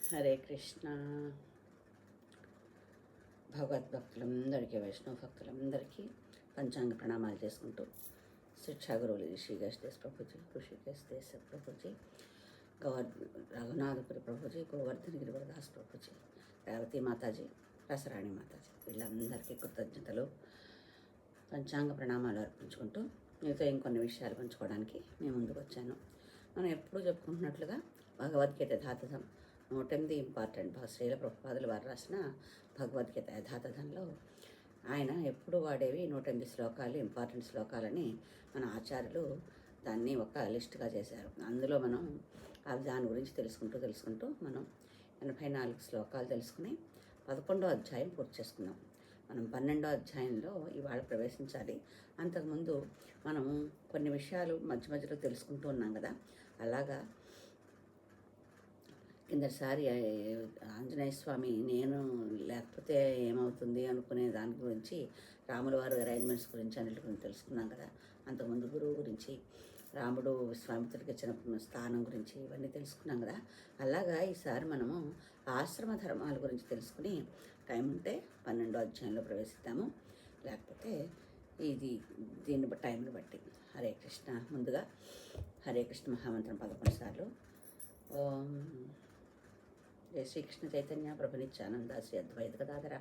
హరే కృష్ణ. భగవద్భక్తులందరికీ, వైష్ణవ భక్తులందరికీ పంచాంగ ప్రణామాలు చేసుకుంటూ శిక్షా గురువులు శ్రీకేశ్ దేశ్ ప్రభుజీ, ఋషికేశ్ దేశ్ ప్రభుజీ, రఘునాథపురి ప్రభుజీ, గోవర్ధన్ గిరివరదాస్ ప్రభుజీ, రేవతి మాతాజీ, రసరాణి మాతాజీ, వీళ్ళందరికీ కృతజ్ఞతలు, పంచాంగ ప్రణామాలు అర్పించుకుంటూ మీతో ఇంకొన్ని విషయాలు పంచుకోవడానికి మేము ముందుకు వచ్చాను. మనం ఎప్పుడూ చెప్పుకుంటున్నట్లుగా భగవద్గీత యథాతథం 108 ఇంపార్టెంట్ శ్రీల ప్రభుపాదులు వారు రాసిన భగవద్గీత యథాతథంలో ఆయన ఎప్పుడు వాడేవి 108 శ్లోకాలు, ఇంపార్టెంట్ శ్లోకాలని మన ఆచార్యులు దాన్ని ఒక లిస్టుగా చేశారు. అందులో మనం దాని గురించి తెలుసుకుంటూ మనం 84 శ్లోకాలు తెలుసుకుని 11వ అధ్యాయం పూర్తి చేసుకున్నాం. మనం 12వ అధ్యాయంలో ఇవాళ ప్రవేశించాలి. అంతకుముందు మనము కొన్ని విషయాలు మధ్యలో తెలుసుకుంటూ ఉన్నాం కదా. అలాగా కిందసారి ఆంజనేయ స్వామి నేను లేకపోతే ఏమవుతుంది అనుకునే దాని గురించి, రాముల వారు అరేంజ్మెంట్స్ గురించి అన్నిటి గురించి తెలుసుకున్నాం కదా. అంతకుముందు గురువు గురించి, రాముడు విశ్వామిత్రుడికి ఇచ్చిన స్థానం గురించి ఇవన్నీ తెలుసుకున్నాం కదా. అలాగా ఈసారి మనము ఆశ్రమ ధర్మాల గురించి తెలుసుకుని టైం ఉంటే 12వ అధ్యాయంలో ప్రవేశిద్దాము, లేకపోతే దీన్ని టైంని బట్టి. హరే కృష్ణ. ముందుగా హరే కృష్ణ మహామంత్రం 11 సార్లు. ఓం జయ శ్రీకృష్ణ చైతన్య ప్రభు నిత్యానంద శ్రీ అద్వైత గదాధర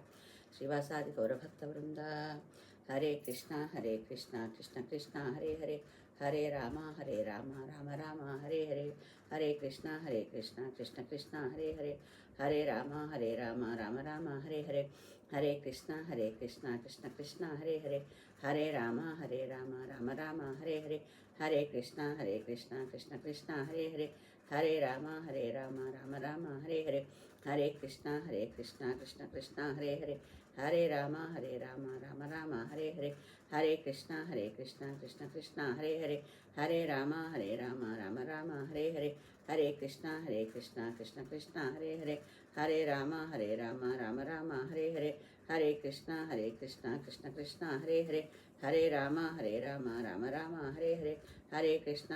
శ్రీవాసాది గౌరభక్త వృంద. హరే కృష్ణ కృష్ణ కృష్ణ హరే హరే, హరే రామ రామ రామ హరే హరే, హరే కృష్ణ కృష్ణ కృష్ణ హరే హరే, హరే రామ రామ రామ హరే హరే, హరే కృష్ణ కృష్ణ కృష్ణ హరే హరే, హరే రామ రామ రామ హరే హరే, హరే కృష్ణ కృష్ణ కృష్ణ హరే హరే, హరే రామ రామ రామ హరే హరే, హరే కృష్ణ కృష్ణ కృష్ణ హరే హరే, హరే రామ రామ రామ హరే హరే, హరే కృష్ణ కృష్ణ కృష్ణ హరే హరే, హరే రామ రామ రామ హరే హరే, హరే కృష్ణ కృష్ణ కృష్ణ హరే హరే, హరే రామ రామ రామ హరే హరే, హరే కృష్ణ కృష్ణ కృష్ణ హరే హరే, హరే రామ రామ రామ హరే హరే, హరే కృష్ణ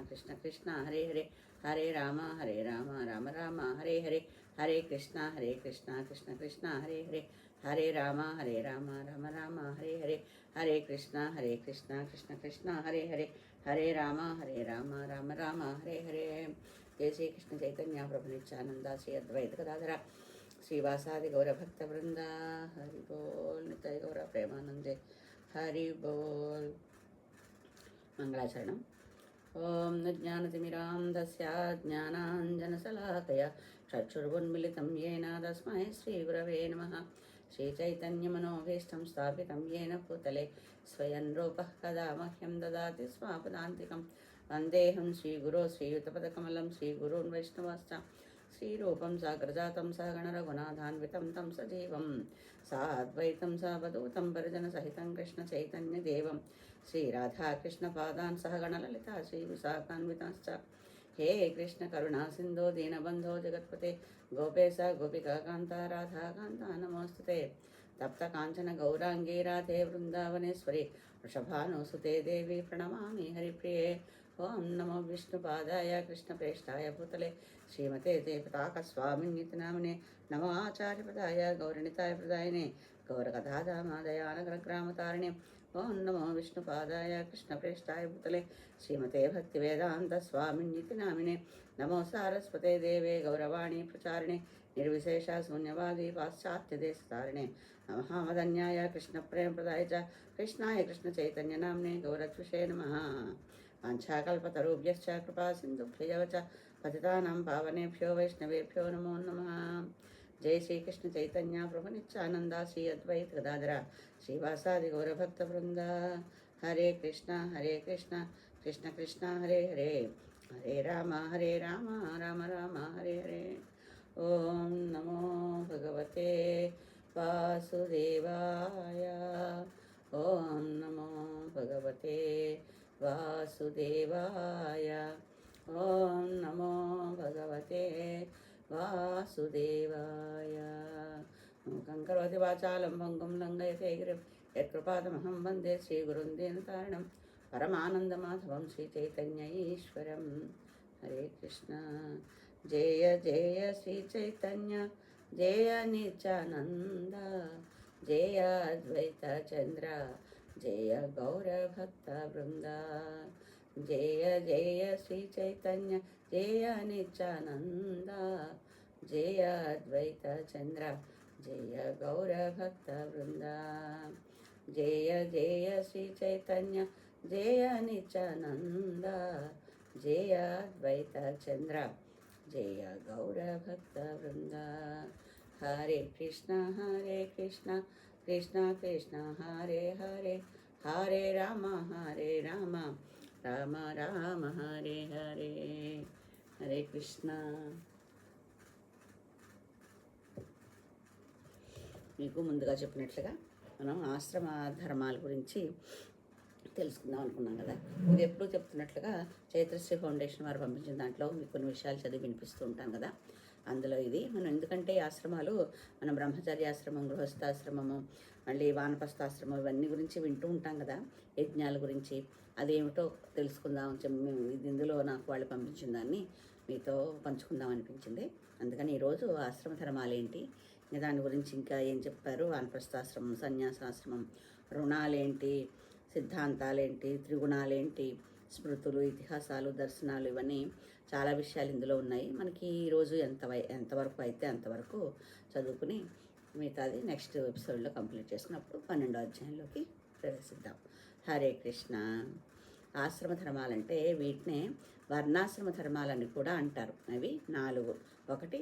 కృష్ణ కృష్ణ హరే హరే, హరే రామ రామ రామ హరే హరే, హరే కృష్ణ కృష్ణ కృష్ణ హరే హరే, హరే రామ రామ రామ హరే హరే, హరే కృష్ణ కృష్ణ కృష్ణ హరే హరే, హరే రామ రామ రామ హరే హరే. జయ శ్రీకృష్ణ చైతన్య ప్రభు నిత్యానంద శ్రీ అద్వైత గదాధర శ్రీవాసాది గౌరభక్త వృంద. హరి బోల్. నిత్య గౌర ప్రేమానందే హరి బోల్. మంగళాచరణం. ఓం జ్ఞానతిమిరాంధస్య జ్ఞానాంజనశలాకయ చక్షుర్వున్మిళితం యేన తస్మై శ్రీగురవే నమః. శ్రీచైతన్యమనోభీష్టం స్థాపితం యేన భూతలే స్వయం రూపః కదా మह्यं దదాతి స్వాపదాంతికం. వందేహం శ్రీగురో శ్రీయుతపదకమలం శ్రీగురూన్ వైష్ణవాశ్చ శ్రీరూపం సాగ్రజాతం సహగణ రఘునాథాన్వితం తం సజీవం సాద్వైతం సావధూతం పరిజనసహితం కృష్ణ చైతన్యదేవం శ్రీరాధాకృష్ణపాదాన్ సహగణ లలితా శ్రీవిశాఖాన్వితాశ్చ. హే కృష్ణ కరుణా సింధో దీనబంధో జగత్పతే గోపేశ గోపికా కాంత రాధాకాంత నమోస్తుతే. తప్త కాంచన గౌరాంగీ రాధే వృందావనేశ్వరి వృషభానుసుతే దేవి ప్రణమామి హరిప్రియే. ఓం నమో విష్ణుపాదాయ కృష్ణప్రేష్ఠాయ భూతలే శ్రీమతే తే పతాకస్వామిన్యతి నామినే నమో ఆచార్యపదాయ గౌరనితాయ ప్రదాయనే గౌరకథాదామాదయానగ్రగ్రామతారిణే. ఓం నమో విష్ణుపాదాయ కృష్ణప్రేష్ఠాయ భూతలే శ్రీమతే భక్తివేదాంత స్వామిన్యతి నామినే నమో సారస్వతే దేవే గౌరవాణి ప్రచారిణే నిర్విశేష శూన్యవాది పాశ్చాత్యదేశతారిణే నమః మదన్యాయ కృష్ణప్రేమప్రదాయ చ కృష్ణాయ కృష్ణచైతన్యనామ్నే గౌరద్విషే నమః. వాంఛాకల్పతరుభ్యశ్చ కృపా సింధుభ్యవ చ పతితానాం పావనేభ్యో వైష్ణవేభ్యో నమో నమః. జయ శ్రీకృష్ణ చైతన్య ప్రభు నిత్యానంద శ్రీ అద్వైత గదాధర శ్రీవాసాది గౌరభక్త వృంద. హరే కృష్ణ కృష్ణ కృష్ణ హరే హరే, హరే రామ రామ రామ హరే హరే. ఓం నమో భగవతే వాసుదేవాయ. ఓం నమో భగవతే వాసుదేవాయ. ఓం నమో భగవతే వాసుదేవాయ. మూకం కరోతి వాచాలం భంగం లంఘయతే గిరిం యత్కృపాతమహం వందే శ్రీగురుం దీనతారిణం పరమానందమాధవం శ్రీచైతన్య ఈశ్వరం. హరే కృష్ణ. జయ జయ శ్రీ చైతన్య జయ నిత్యానంద జయ అద్వైత చంద్ర జయ గౌరభక్త బృంద జయ జయ శ్రీ చైతన్య జయ నిత్యానంద జయ అద్వైత చంద్ర జయ గౌరభక్త బృంద జయ జయ శ్రీ చైతన్య జయ నిత్యానంద జయ అద్వైత చంద్ర జయ గౌరభక్త బృంద హరే కృష్ణ కృష్ణ కృష్ణ హరే హరే హరే రామ రామ రామ హరే హరే. హరే కృష్ణ. మీకు ముందుగా చెప్పినట్లుగా మనం ఆశ్రమ ధర్మాల గురించి తెలుసుకుందాం అనుకున్నాం కదా. ఇది ఎప్పుడూ చెప్తున్నట్లుగా చైత్రశ్రీ ఫౌండేషన్ వారు పంపించిన దాంట్లో మీకు కొన్ని విషయాలు చదివి వినిపిస్తూ ఉంటాం కదా. అందులో ఇది మనం ఎందుకంటే ఆశ్రమాలు మనం బ్రహ్మచర్యాశ్రమం, గృహస్థాశ్రమము, మళ్ళీ వానప్రస్థాశ్రమం ఇవన్నీ గురించి వింటూ ఉంటాం కదా. యజ్ఞాల గురించి అదేమిటో తెలుసుకుందాం. ఇది ఇందులో నాకు వాళ్ళు పంపించిన దాన్ని మీతో పంచుకుందాం అనిపించింది. అందుకని ఈరోజు ఆశ్రమ ధర్మాలేంటి, దాని గురించి ఇంకా ఏం చెప్పారు, వానప్రస్థాశ్రమం, సన్యాసాశ్రమం, రుణాలేంటి, సిద్ధాంతాలేంటి, త్రిగుణాలేంటి, స్మృతులు, ఇతిహాసాలు, దర్శనాలు, ఇవన్నీ చాలా విషయాలు ఇందులో ఉన్నాయి. మనకి ఈరోజు ఎంతవరకు అయితే అంతవరకు చదువుకుని మిగతాది నెక్స్ట్ ఎపిసోడ్లో కంప్లీట్ చేసుకున్నప్పుడు 12వ అధ్యాయంలోకి ప్రవేశిద్దాం. హరే కృష్ణ. ఆశ్రమ ధర్మాలంటే వీటినే వర్ణాశ్రమ ధర్మాలని కూడా అంటారు. అవి 4. 1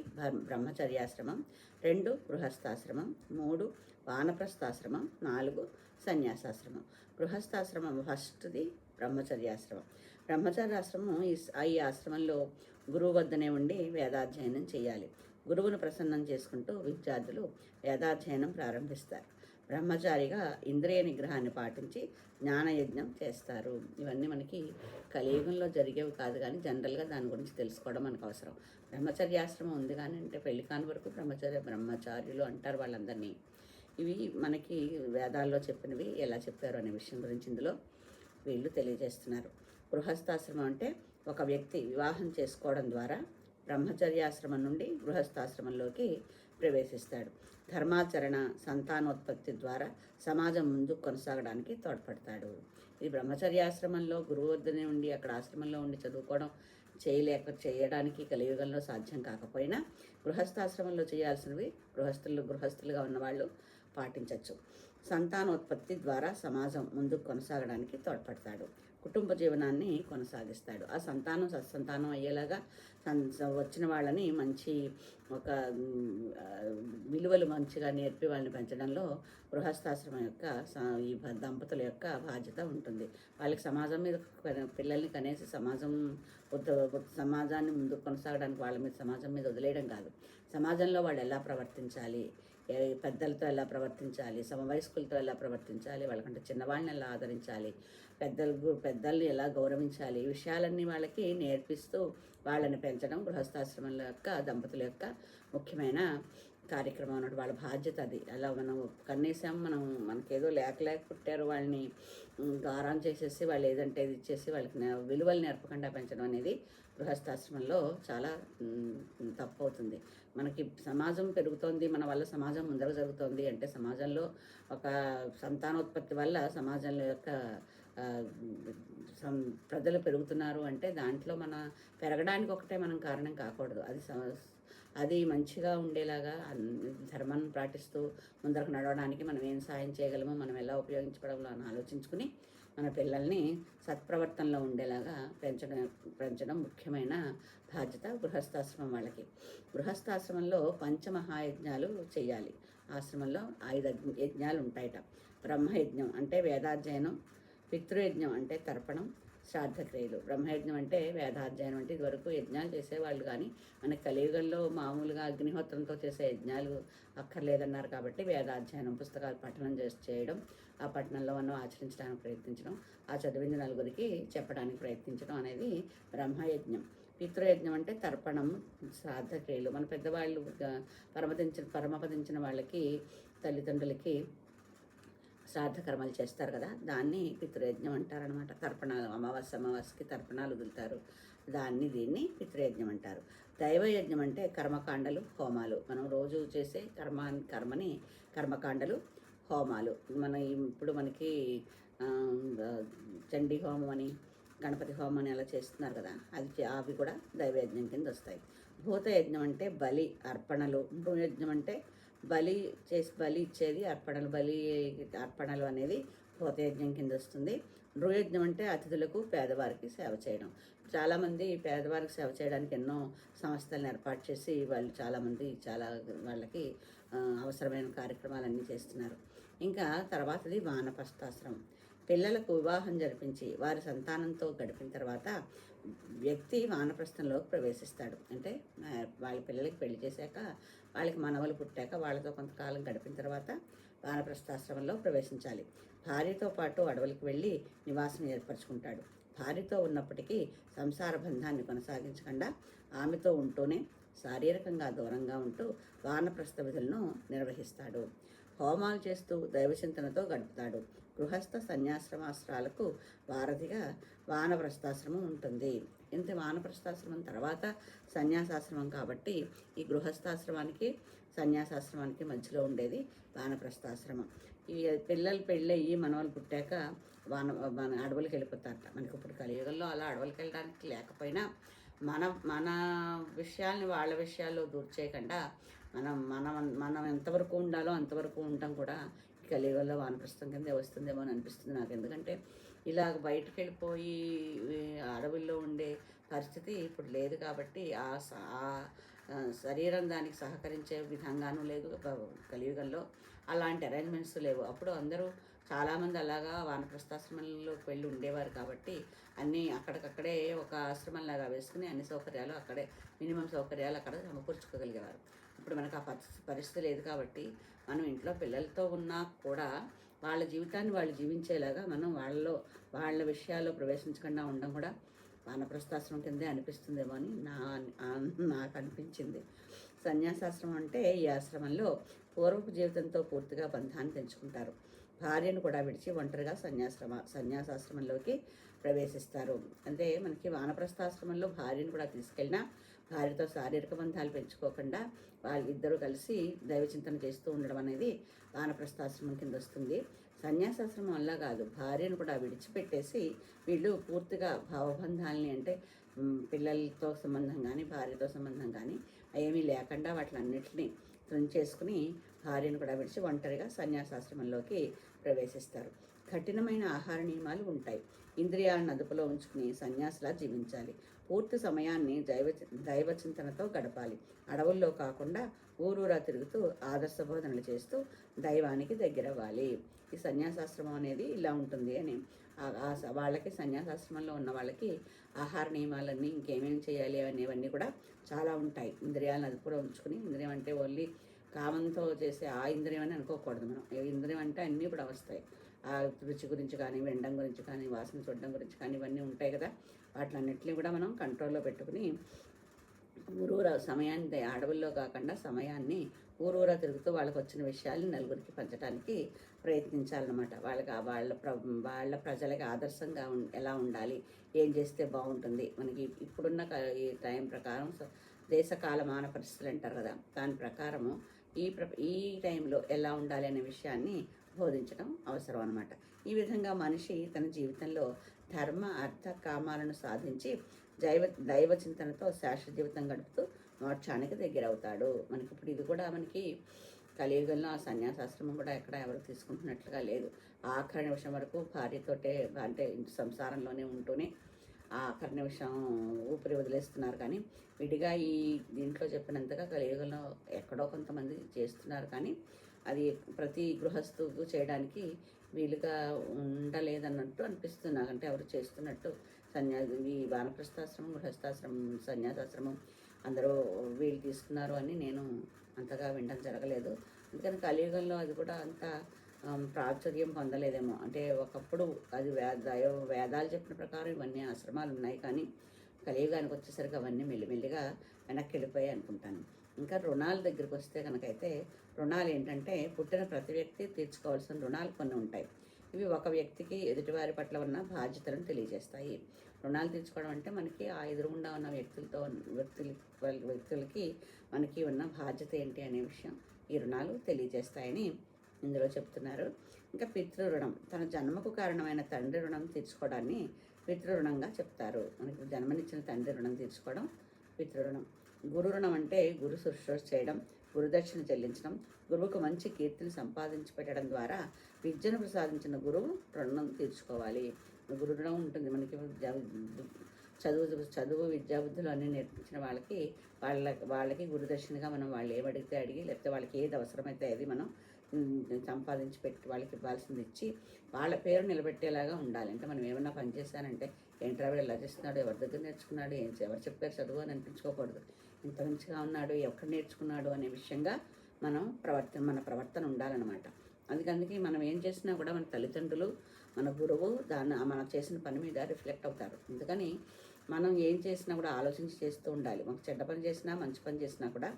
బ్రహ్మచర్యాశ్రమం, 2 గృహస్థాశ్రమం, 3 వానప్రస్థాశ్రమం, 4 సన్యాసాశ్రమం. గృహస్థాశ్రమం ఫస్ట్ది బ్రహ్మచర్యాశ్రమం. బ్రహ్మచర్యాశ్రమం ఈ ఆశ్రమంలో గురువు వద్దనే ఉండి వేదాధ్యయనం చేయాలి. గురువును ప్రసన్నం చేసుకుంటూ విద్యార్థులు వేదాధ్యయనం ప్రారంభిస్తారు. బ్రహ్మచారిగా ఇంద్రియ నిగ్రహాన్ని పాటించి జ్ఞానయజ్ఞం చేస్తారు. ఇవన్నీ మనకి కలియుగంలో జరిగేవి కాదు, కానీ జనరల్గా దాని గురించి తెలుసుకోవడం మనకు అవసరం. బ్రహ్మచర్యాశ్రమం ఉంది కానీ అంటే పెళ్లి కాని వరకు బ్రహ్మచార్యులు అంటారు వాళ్ళందరినీ. ఇవి మనకి వేదాల్లో చెప్పినవి ఎలా చెప్పారు అనే విషయం గురించి ఇందులో వీళ్ళు తెలియజేస్తున్నారు. గృహస్థాశ్రమం అంటే ఒక వ్యక్తి వివాహం చేసుకోవడం ద్వారా బ్రహ్మచర్యాశ్రమం నుండి గృహస్థాశ్రమంలోకి ప్రవేశిస్తాడు. ధర్మాచరణ, సంతానోత్పత్తి ద్వారా సమాజం ముందుకు కొనసాగడానికి తోడ్పడతాడు. ఈ బ్రహ్మచర్యాశ్రమంలో గురువు వద్దనే ఉండి అక్కడ ఆశ్రమంలో ఉండి చదువుకోవడం చేయడానికి కలియుగంలో సాధ్యం కాకపోయినా గృహస్థాశ్రమంలో చేయాల్సినవి గృహస్థులుగా ఉన్నవాళ్ళు పాటించవచ్చు. సంతానోత్పత్తి ద్వారా సమాజం ముందుకు కొనసాగడానికి తోడ్పడతాడు. కుటుంబ జీవనాన్ని కొనసాగిస్తాడు. ఆ సంతానం సత్సంతానం అయ్యేలాగా వచ్చిన వాళ్ళని మంచి ఒక విలువలు మంచిగా నేర్పి వాళ్ళని పెంచడంలో గృహస్థాశ్రమం యొక్క ఈ దంపతుల యొక్క బాధ్యత ఉంటుంది. వాళ్ళకి సమాజం మీద పిల్లల్ని కనేసి సమాజాన్ని ముందుకు కొనసాగడానికి వాళ్ళ మీద సమాజం మీద వదిలేయడం కాదు, సమాజంలో వాళ్ళు ఎలా ప్రవర్తించాలి, పెద్దలతో ఎలా ప్రవర్తించాలి, సమవయస్కులతో ఎలా ప్రవర్తించాలి, వాళ్ళకంటే చిన్నవాళ్ళని ఎలా ఆదరించాలి, పెద్దల్ని ఎలా గౌరవించాలి, ఈ విషయాలన్నీ వాళ్ళకి నేర్పిస్తూ వాళ్ళని పెంచడం గృహస్థాశ్రమం యొక్క దంపతుల యొక్క ముఖ్యమైన కార్యక్రమం అన్నట్టు. వాళ్ళ బాధ్యత అది. అలా మనం కనీసం మనకేదో లేక పుట్టారు వాళ్ళని గారం చేసేసి వాళ్ళు ఏదంటే ఇది ఇచ్చేసి వాళ్ళకి విలువలు నేర్పకుండా పెంచడం అనేది గృహస్థాశ్రమంలో చాలా తప్పు అవుతుంది. మనకి సమాజం పెరుగుతోంది, మన వల్ల సమాజం ముందరకు జరుగుతోంది అంటే సమాజంలో ఒక సంతానోత్పత్తి వల్ల సమాజంలో యొక్క ప్రజలు పెరుగుతున్నారు అంటే దాంట్లో మన పెరగడానికి ఒకటే మనం కారణం కాకూడదు. అది మంచిగా ఉండేలాగా ధర్మాన్ని పాటిస్తూ ముందరకు నడవడానికి మనం ఏం సాయం చేయగలమో, మనం ఎలా ఉపయోగించుకోవడంలో అని ఆలోచించుకుని మన పిల్లల్ని సత్ప్రవర్తనలో ఉండేలాగా పెంచడం ముఖ్యమైన బాధ్యత గృహస్థాశ్రమం వాళ్ళకి. గృహస్థాశ్రమంలో పంచమహాయజ్ఞాలు చేయాలి. ఆశ్రమంలో 5 యజ్ఞాలు ఉంటాయట. బ్రహ్మయజ్ఞం అంటే వేదాధ్యయనం, పితృయజ్ఞం అంటే తర్పణం, శ్రాద్ధక్రియలు. బ్రహ్మయజ్ఞం అంటే వేదాధ్యయనం అంటే ఇదివరకు యజ్ఞాలు చేసేవాళ్ళు, కానీ మన కలియుగంలో మామూలుగా అగ్నిహోత్రంతో చేసే యజ్ఞాలు అక్కర్లేదన్నారు కాబట్టి వేదాధ్యయనం, పుస్తకాలు పఠనం చేయడం, ఆ పట్టణంలో మనం ఆచరించడానికి ప్రయత్నించడం, ఆ చదివింది నలుగురికి చెప్పడానికి ప్రయత్నించడం అనేది బ్రహ్మయజ్ఞం. పితృయజ్ఞం అంటే తర్పణం, శ్రాద్ధక్రియలు. మన పెద్దవాళ్ళు పరమపదించిన వాళ్ళకి, తల్లిదండ్రులకి శ్రాద్ధకర్మలు చేస్తారు కదా, దాన్ని పితృయజ్ఞం అంటారనమాట. తర్పణాలు అమావాస్యకి తర్పణాలు వదులుతారు. దీన్ని పితృయజ్ఞం అంటారు. దైవయజ్ఞం అంటే కర్మకాండలు, హోమాలు. మనం రోజు చేసే కర్మని కర్మకాండలు, హోమాలు. ఇప్పుడు మనకి చండీ హోమం అని, గణపతి హోమం అని అలా చేస్తున్నారు కదా, అవి కూడా దైవయజ్ఞం కింద వస్తాయి. భూతయజ్ఞం అంటే బలి అర్పణలు. భూయజ్ఞం అంటే బలి ఇచ్చేది, అర్పణలు అనేది భూతయజ్ఞం కింద వస్తుంది. నృయజ్ఞం అంటే అతిథులకు, పేదవారికి సేవ చేయడం. చాలామంది పేదవారికి సేవ చేయడానికి ఎన్నో సంస్థలను ఏర్పాటు చేసి చాలామంది వాళ్ళకి అవసరమైన కార్యక్రమాలన్నీ చేస్తున్నారు. ఇంకా తర్వాతది వానప్రస్థాశ్రమం. పిల్లలకు వివాహం జరిపించి వారి సంతానంతో గడిపిన తర్వాత వ్యక్తి వానప్రస్థంలోకి ప్రవేశిస్తాడు. అంటే వాళ్ళ పిల్లలకి పెళ్లి చేశాక, వాళ్ళకి మనవలు పుట్టాక, వాళ్ళతో కొంతకాలం గడిపిన తర్వాత వానప్రస్థాశ్రమంలో ప్రవేశించాలి. భార్యతో పాటు అడవులకు వెళ్ళి నివాసం ఏర్పరచుకుంటాడు. భార్యతో ఉన్నప్పటికీ సంసార బంధాన్ని కొనసాగించకుండా ఆమెతో ఉంటూనే శారీరకంగా దూరంగా ఉంటూ వానప్రస్థ విధులను నిర్వహిస్తాడు. హోమాలు చేస్తూ దైవచింతనతో గడుపుతాడు. గృహస్థ సన్యాశ్రమాశ్రాలకు వారధిగా వానప్రస్థాశ్రమం ఉంటుంది. ఇంత వానప్రస్థాశ్రమం తర్వాత సన్యాసాశ్రమం కాబట్టి ఈ గృహస్థాశ్రమానికి సన్యాసాశ్రమానికి మధ్యలో ఉండేది వానప్రస్థాశ్రమం. ఈ పిల్లలు పెళ్ళయ్యి మనవలు పుట్టాక మన అడవులకు వెళ్ళిపోతారట. మనకి ఇప్పుడు కలియుగంలో అలా అడవులకు వెళ్ళడానికి లేకపోయినా మన విషయాల్ని వాళ్ళ విషయాల్లో దూర్చేయకుండా మనం ఎంతవరకు ఉండాలో అంతవరకు ఉండటం కూడా కలియుగంలో వానప్రస్థం కిందే వస్తుందేమో అని అనిపిస్తుంది నాకు. ఎందుకంటే ఇలా బయటకు వెళ్ళిపోయి అడవుల్లో ఉండే పరిస్థితి ఇప్పుడు లేదు కాబట్టి ఆ శరీరం దానికి సహకరించే విధంగానూ లేదు కలియుగంలో. అలాంటి అరేంజ్మెంట్స్ లేవు. అప్పుడు అందరూ చాలామంది అలాగా వానప్రస్థాశ్రమంలోకి వెళ్ళి ఉండేవారు కాబట్టి అన్నీ అక్కడికక్కడే ఒక ఆశ్రమంలాగా వేసుకుని అన్ని సౌకర్యాలు అక్కడే, మినిమం సౌకర్యాలు అక్కడ సమకూర్చుకోగలిగేవారు. ఇప్పుడు మనకు ఆ పరిస్థితి లేదు కాబట్టి మనం ఇంట్లో పిల్లలతో ఉన్నా కూడా వాళ్ళ జీవితాన్ని వాళ్ళు జీవించేలాగా మనం వాళ్ళ విషయాల్లో ప్రవేశించకుండా ఉండడం కూడా వానప్రస్థాశ్రమం కిందే అనిపిస్తుందేమో అని నాకు అనిపించింది. సన్యాసాశ్రమం అంటే ఈ ఆశ్రమంలో పూర్వపు జీవితంతో పూర్తిగా బంధాన్ని పెంచుకుంటారు. భార్యను కూడా విడిచి ఒంటరిగా సన్యాసాశ్రమంలోకి ప్రవేశిస్తారు. అంటే మనకి వానప్రస్థాశ్రమంలో భార్యను కూడా తీసుకెళ్ళినా భార్యతో శారీరక బంధాలు పెంచుకోకుండా వాళ్ళిద్దరూ కలిసి దైవచింతన చేస్తూ ఉండడం అనేది వానప్రస్థాశ్రమం కింద వస్తుంది. సన్యాసాశ్రమం వల్ల కాదు, భార్యను కూడా విడిచిపెట్టేసి వీళ్ళు పూర్తిగా భావబంధాలని, అంటే పిల్లలతో సంబంధం కానీ భార్యతో సంబంధం కానీ ఏమీ లేకుండా వాటిలన్నింటినీ తుంచేసుకుని భార్యను కూడా విడిచి ఒంటరిగా సన్యాసాశ్రమంలోకి ప్రవేశిస్తారు. కఠినమైన ఆహార నియమాలు ఉంటాయి. ఇంద్రియాలను అదుపులో ఉంచుకుని సన్యాసిలా జీవించాలి. పూర్తి సమయాన్ని దైవచింతనతో గడపాలి. అడవుల్లో కాకుండా ఊరూరా తిరుగుతూ ఆదర్శ బోధనలు చేస్తూ దైవానికి దగ్గరవ్వాలి. ఈ సన్యాసాశ్రమం అనేది ఇలా ఉంటుంది అని వాళ్ళకి, సన్యాసాశ్రమంలో ఉన్న వాళ్ళకి ఆహార నియమాలన్నీ ఇంకేమేమి చేయాలి అనేవన్నీ కూడా చాలా ఉంటాయి. ఇంద్రియాలను అదుపులో ఉంచుకుని, ఇంద్రియం అంటే ఓన్లీ కామంతో చేసే ఆ ఇంద్రియం అని అనుకోకూడదు మనం. ఇంద్రియం అంటే అన్నీ కూడా వస్తాయి. ఆ రుచి గురించి కానీ, వినడం గురించి కానీ, వాసన చూడడం గురించి కానీ ఇవన్నీ ఉంటాయి కదా, వాటిలన్నింటినీ కూడా మనం కంట్రోల్లో పెట్టుకుని ఊరూరా సమయాన్ని, అడవుల్లో కాకుండా సమయాన్ని ఊరూరా తిరుగుతూ వాళ్ళకి వచ్చిన విషయాల్ని నలుగురికి పంచడానికి ప్రయత్నించాలన్నమాట. వాళ్ళ ప్రజలకి ఆదర్శంగా ఎలా ఉండాలి, ఏం చేస్తే బాగుంటుంది, మనకి ఇప్పుడున్న ఈ టైం ప్రకారం దేశకాలమాన పరిస్థితులు అంటారు కదా, దాని ప్రకారము ఈ టైంలో ఎలా ఉండాలి అనే విషయాన్ని బోధించడం అవసరం అన్నమాట. ఈ విధంగా మనిషి తన జీవితంలో ధర్మ, అర్థ, కామాలను సాధించి దైవ చింతనతో శాశ్వత జీవితం గడుపుతూ మోక్షానికి దగ్గరవుతాడు. మనకి ఇప్పుడు ఇది కూడా మనకి కలియుగంలో ఆ సన్యాసాశ్రమం కూడా ఎవరు తీసుకుంటున్నట్లుగా లేదు. ఆఖరి నిమిషం వరకు భార్యతోటే, అంటే సంసారంలోనే ఉంటూనే ఆఖరి నిమిషం ఊపిరి వదిలేస్తున్నారు. కానీ విడిగా దీంట్లో చెప్పినంతగా కలియుగంలో ఎక్కడో కొంతమంది చేస్తున్నారు. కానీ అది ప్రతి గృహస్థుకు చేయడానికి వీలుగా ఉండలేదన్నట్టు అనిపిస్తుంది నాకంటే. ఎవరు చేస్తున్నట్టు ఈ వానప్రస్థాశ్రమం, గృహస్థాశ్రమం, సన్యాసాశ్రమం అందరూ వీలు తీసుకున్నారు అని నేను అంతగా వినడం జరగలేదు. అందుకని కలియుగంలో అది కూడా అంత ప్రాచుర్యం పొందలేదేమో. అంటే ఒకప్పుడు అది వేదాలు చెప్పిన ప్రకారం ఇవన్నీ ఆశ్రమాలు ఉన్నాయి. కానీ కలియుగానికి వచ్చేసరికి అవన్నీ మెల్లిమెల్లిగా వెనక్కి వెళ్ళిపోయాయి అనుకుంటాను. ఇంకా రుణాల దగ్గరికి వస్తే కనుకైతే, రుణాలు ఏంటంటే పుట్టిన ప్రతి వ్యక్తి తీర్చుకోవాల్సిన రుణాలు కొన్ని ఉంటాయి. ఇవి ఒక వ్యక్తికి ఎదుటివారి పట్ల ఉన్న బాధ్యతలను తెలియజేస్తాయి. రుణాలు తీర్చుకోవడం అంటే మనకి ఆ ఎదురుగుండా ఉన్న వ్యక్తులకి మనకి ఉన్న బాధ్యత ఏంటి అనే విషయం ఈ రుణాలు తెలియజేస్తాయని ఇందులో చెప్తున్నారు. ఇంకా పితృ రుణం, తన జన్మకు కారణమైన తండ్రి రుణం తీర్చుకోవడాన్ని పితృ రుణంగా చెప్తారు. మనకి జన్మనిచ్చిన తండ్రి రుణం తీర్చుకోవడం పితృ రుణం. గురు రుణం అంటే గురు శుశ్రూష చేయడం, గురుదక్షిణ చెల్లించడం, గురువుకు మంచి కీర్తిని సంపాదించి పెట్టడం ద్వారా విద్యను ప్రసాదించిన గురువు రుణం తీర్చుకోవాలి. గురు రుణం ఉంటుంది మనకి. చదువు విద్యాబుద్ధులు అన్నీ నేర్పించిన వాళ్ళకి గురుదక్షిణగా మనం వాళ్ళు ఏమడిగితే అడిగి, లేకపోతే వాళ్ళకి ఏది అవసరమైతే అది మనం సంపాదించి పెట్టి వాళ్ళకి ఇవ్వాల్సింది ఇచ్చి వాళ్ళ పేరు నిలబెట్టేలాగా ఉండాలి. అంటే మనం ఏమన్నా పని చేశానంటే ఏంట్రా వీడు ఎలా చేస్తున్నాడు, ఎవరి దగ్గర నేర్చుకున్నాడు, ఎవరు చెప్పారు చదువు అని అనిపించుకోకూడదు. ఇంత మంచిగా ఉన్నాడు, ఎక్కడ నేర్చుకున్నాడు అనే విషయంగా మన ప్రవర్తన ఉండాలన్నమాట. అందుకే మనం ఏం చేసినా కూడా మన తల్లిదండ్రులు, మన గురువు మనం చేసిన పని మీద రిఫ్లెక్ట్ అవుతారు. అందుకని మనం ఏం చేసినా కూడా ఆలోచించి చేస్తూ ఉండాలి. మనకు చెడ్డ పని చేసినా మంచి పని చేసినా కూడా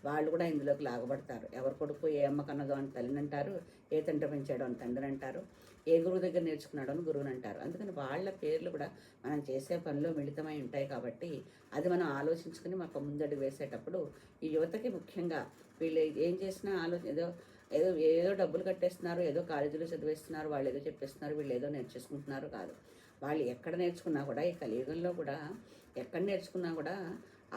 వాళ్ళు కూడా ఇందులోకి లాగబడతారు. ఎవరి కొడుకు ఏ అమ్మ కన్నదో అని తల్లిని అంటారు, ఏ తండ్రి పెంచాడో అని తండ్రిని అంటారు, ఏ గురువు దగ్గర నేర్చుకున్నాడో అని గురువుని అంటారు. అందుకని వాళ్ళ పేర్లు కూడా మనం చేసే పనిలో మిళితమై ఉంటాయి. కాబట్టి అది మనం ఆలోచించుకుని మాకు ముందడుగు వేసేటప్పుడు ఈ యువతకి ముఖ్యంగా వీళ్ళు ఏం చేసినా ఏదో ఏదో ఏదో డబ్బులు కట్టేస్తున్నారు, ఏదో కాలేజీలో చదివేస్తున్నారు, వాళ్ళు ఏదో చెప్పేస్తున్నారు, వీళ్ళు ఏదో నేర్చేసుకుంటున్నారు కాదు. వాళ్ళు ఎక్కడ నేర్చుకున్నా కూడా ఈ కలియుగంలో కూడా ఎక్కడ నేర్చుకున్నా కూడా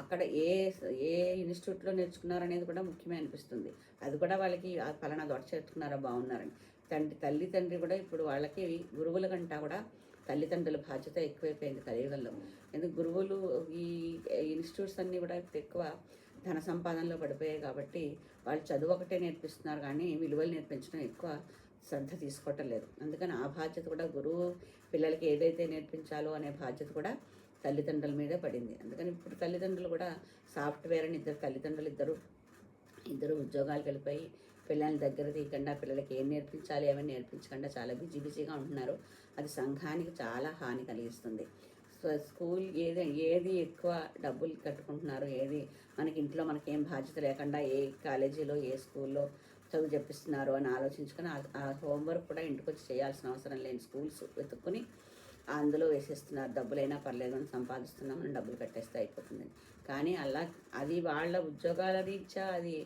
అక్కడ ఏ ఇన్స్టిట్యూట్లో నేర్చుకున్నారు అనేది కూడా ముఖ్యమే అనిపిస్తుంది. అది కూడా వాళ్ళకి పలానా దొడ చేర్చుకున్నారా బాగున్నారని. తండ్రి కూడా ఇప్పుడు వాళ్ళకి గురువుల కంటా కూడా తల్లిదండ్రుల బాధ్యత ఎక్కువైపోయింది కలియుగంలో. ఎందుకు గురువులు ఈ ఇన్స్టిట్యూట్స్ అన్నీ కూడా ఇప్పుడు ఎక్కువ ధన సంపాదనలో పడిపోయాయి కాబట్టి వాళ్ళు చదువు ఒకటే నేర్పిస్తున్నారు కానీ విలువలు నేర్పించడం ఎక్కువ శ్రద్ధ తీసుకోవటం లేదు. అందుకని ఆ బాధ్యత కూడా గురువు పిల్లలకి ఏదైతే నేర్పించాలో అనే బాధ్యత కూడా తల్లిదండ్రుల మీదే పడింది. అందుకని ఇప్పుడు తల్లిదండ్రులు కూడా సాఫ్ట్వేర్ అని ఇద్దరు ఉద్యోగాలకు వెళ్ళిపోయి పిల్లల్ని దగ్గర తీయకుండా పిల్లలకి ఏం నేర్పించాలి ఏమని నేర్పించకుండా చాలా బిజీగా ఉంటున్నారు. అది సంఘానికి చాలా హాని కలిగిస్తుంది. స్కూల్ ఏది ఎక్కువ డబ్బులు కట్టుకుంటున్నారు, ఏది మనకి ఇంట్లో మనకేం బాధ్యత లేకుండా ఏ కాలేజీలో ఏ స్కూల్లో చదువు చెప్పిస్తున్నారు అని ఆలోచించుకొని ఆ హోంవర్క్ కూడా ఇంటికి వచ్చి చేయాల్సిన అవసరం లేని స్కూల్స్ వెతుక్కుని అందులో వేసేస్తున్నారు. డబ్బులైనా పర్లేదు అని సంపాదిస్తున్నామని డబ్బులు కట్టేస్తే అయిపోతుంది. కానీ అది వాళ్ళ ఉద్యోగాల రీత్యా అది